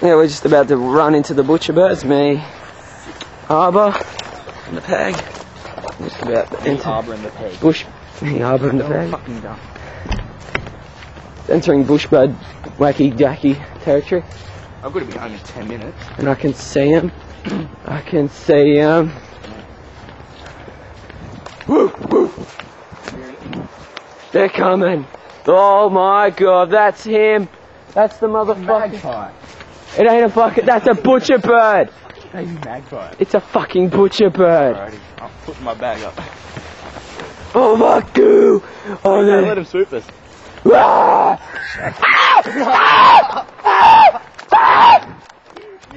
Yeah, we're just about to run into the butcher birds. Me, Arbor, and the Peg. Just about to enter Arbor and the Peg. bush. Me, Arbor, and the Peg. Fucking dumb. Entering bushbird wacky dacky territory. I've got to be home in 10 minutes. And I can see him. I can see him. Woo, woo. They're coming. Oh my god, that's him. That's the motherfucker. Magpie. It ain't a fucking, that's a butcher bird. Baby magpie. It's a fucking butcher bird. Alrighty, I'm putting my bag up. Oh fuck you. Oh No, no. let him swoop us. Ah!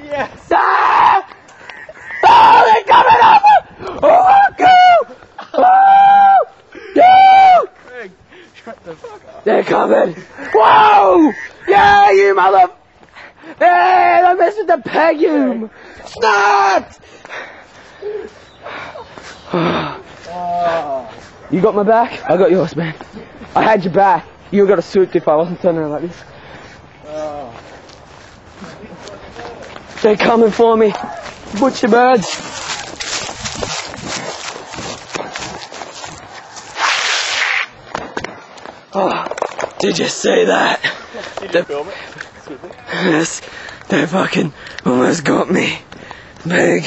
Yes! Ah! Oh, they're coming over! Oh fuck you. Oh! No! Greg, shut the fuck up. They're coming! Whoa! Yeah, you mother... Hey, I messed with the peg, you... Stop! You got my back? I got yours, man. I had your back. You got a suit if I wasn't turning around like this. They're coming for me. Butcher birds. Oh, did you see that? Did you film it? Yes, they fucking almost got me. Big.